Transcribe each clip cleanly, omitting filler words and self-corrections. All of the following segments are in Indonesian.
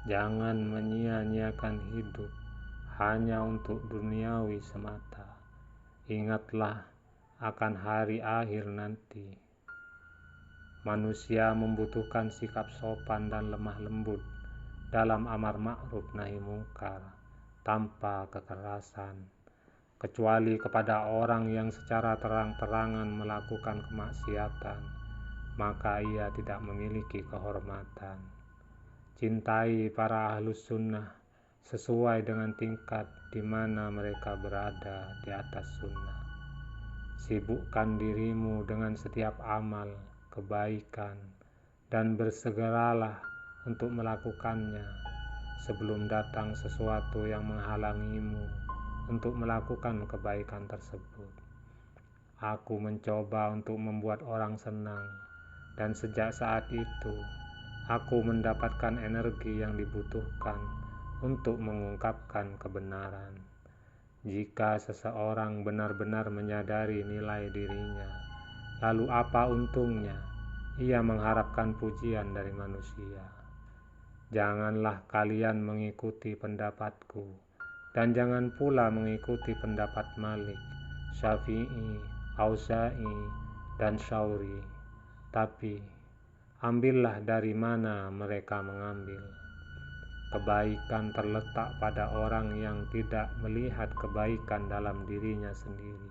Jangan menyia-nyiakan hidup hanya untuk duniawi semata. Ingatlah akan hari akhir nanti. Manusia membutuhkan sikap sopan dan lemah lembut dalam amar ma'ruf nahi mungkar tanpa kekerasan, kecuali kepada orang yang secara terang-terangan melakukan kemaksiatan, maka ia tidak memiliki kehormatan. Cintai para ahlus sunnah sesuai dengan tingkat di mana mereka berada di atas sunnah. Sibukkan dirimu dengan setiap amal kebaikan dan bersegeralah untuk melakukannya sebelum datang sesuatu yang menghalangimu untuk melakukan kebaikan tersebut. Aku mencoba untuk membuat orang senang, dan sejak saat itu aku mendapatkan energi yang dibutuhkan untuk mengungkapkan kebenaran. Jika seseorang benar-benar menyadari nilai dirinya, lalu apa untungnya ia mengharapkan pujian dari manusia? Janganlah kalian mengikuti pendapatku, dan jangan pula mengikuti pendapat Malik, Syafi'i, Auza'i, dan Syauri, tapi ambillah dari mana mereka mengambil. Kebaikan terletak pada orang yang tidak melihat kebaikan dalam dirinya sendiri.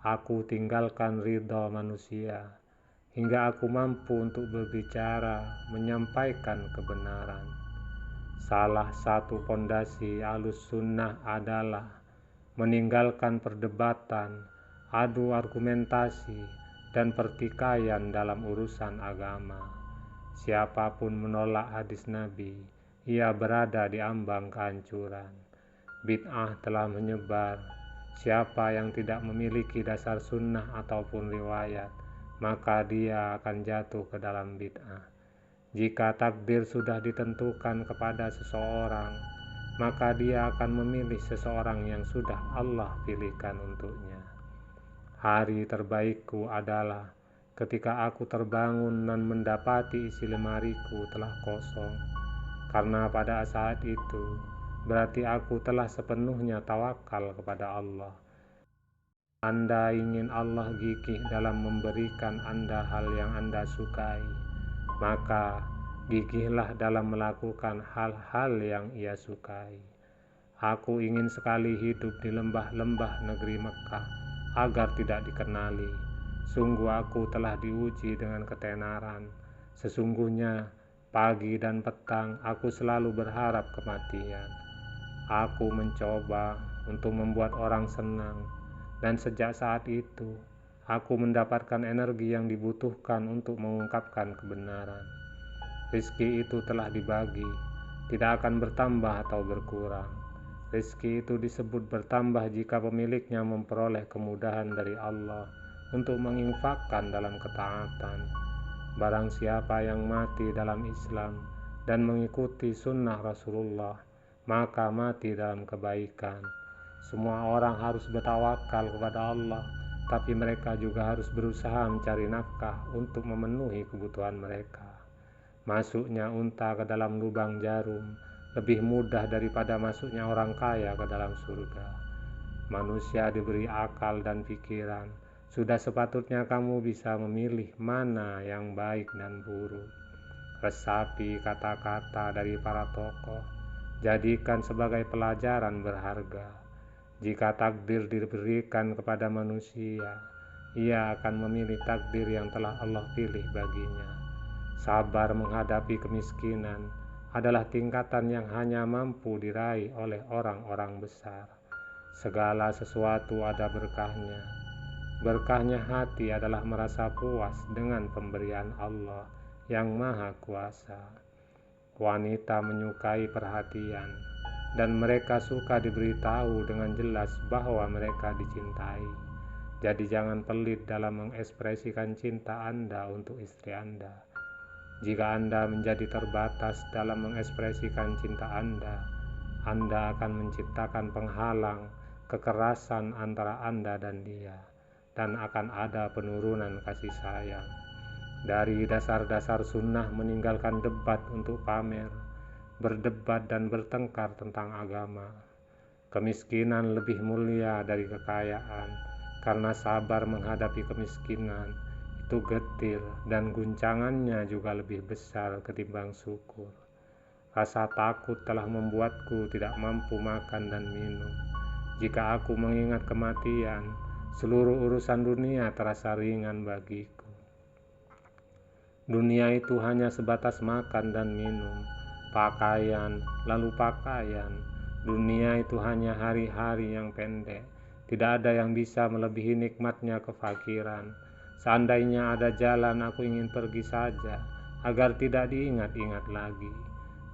Aku tinggalkan ridha manusia hingga aku mampu untuk berbicara, menyampaikan kebenaran. Salah satu pondasi Ahlus Sunnah adalah meninggalkan perdebatan, adu argumentasi, dan pertikaian dalam urusan agama. Siapapun menolak hadis Nabi, ia berada di ambang kehancuran. Bid'ah telah menyebar. Siapa yang tidak memiliki dasar sunnah ataupun riwayat, maka dia akan jatuh ke dalam bid'ah. Jika takdir sudah ditentukan kepada seseorang, maka dia akan memilih seseorang yang sudah Allah pilihkan untuknya. Hari terbaikku adalah ketika aku terbangun dan mendapati isi lemariku telah kosong, karena pada saat itu berarti aku telah sepenuhnya tawakal kepada Allah. Anda ingin Allah gigih dalam memberikan Anda hal yang Anda sukai, maka gigihlah dalam melakukan hal-hal yang Ia sukai. Aku ingin sekali hidup di lembah-lembah negeri Mekah agar tidak dikenali. Sungguh aku telah diuji dengan ketenaran. Sesungguhnya pagi dan petang aku selalu berharap kematian. Aku mencoba untuk membuat orang senang, dan sejak saat itu aku mendapatkan energi yang dibutuhkan untuk mengungkapkan kebenaran. Rizki itu telah dibagi, tidak akan bertambah atau berkurang. Rizki itu disebut bertambah jika pemiliknya memperoleh kemudahan dari Allah untuk menginfakkan dalam ketaatan. Barang siapa yang mati dalam Islam dan mengikuti sunnah Rasulullah, maka mati dalam kebaikan. Semua orang harus bertawakal kepada Allah, tapi mereka juga harus berusaha mencari nafkah untuk memenuhi kebutuhan mereka. Masuknya unta ke dalam lubang jarum lebih mudah daripada masuknya orang kaya ke dalam surga. Manusia diberi akal dan pikiran. Sudah sepatutnya kamu bisa memilih mana yang baik dan buruk. Resapi kata-kata dari para tokoh, jadikan sebagai pelajaran berharga. Jika takdir diberikan kepada manusia, ia akan memilih takdir yang telah Allah pilih baginya. Sabar menghadapi kemiskinan adalah tingkatan yang hanya mampu diraih oleh orang-orang besar. Segala sesuatu ada berkahnya. Berkahnya hati adalah merasa puas dengan pemberian Allah yang Maha Kuasa. Wanita menyukai perhatian, dan mereka suka diberitahu dengan jelas bahwa mereka dicintai. Jadi jangan pelit dalam mengekspresikan cinta Anda untuk istri Anda. Jika Anda menjadi terbatas dalam mengekspresikan cinta Anda akan menciptakan penghalang kekerasan antara Anda dan dia, dan akan ada penurunan kasih sayang. Dari dasar-dasar sunnah meninggalkan debat untuk pamer. berdebat dan bertengkar tentang agama. Kemiskinan lebih mulia dari kekayaan, karena sabar menghadapi kemiskinan itu getir dan guncangannya juga lebih besar ketimbang syukur. Rasa takut telah membuatku tidak mampu makan dan minum. Jika aku mengingat kematian, seluruh urusan dunia terasa ringan bagiku. Dunia itu hanya sebatas makan dan minum, pakaian, lalu pakaian. Dunia itu hanya hari-hari yang pendek. Tidak ada yang bisa melebihi nikmatnya kefakiran. Seandainya ada jalan, aku ingin pergi saja, agar tidak diingat-ingat lagi.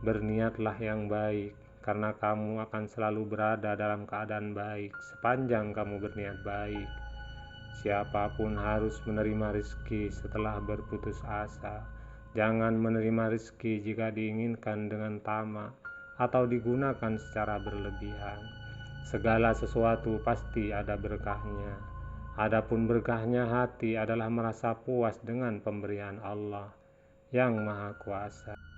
Berniatlah yang baik, karena kamu akan selalu berada dalam keadaan baik sepanjang kamu berniat baik. Siapapun harus menerima rezeki setelah berputus asa. Jangan menerima rezeki jika diinginkan dengan tamak atau digunakan secara berlebihan. Segala sesuatu pasti ada berkahnya. Adapun berkahnya hati adalah merasa puas dengan pemberian Allah yang Maha Kuasa.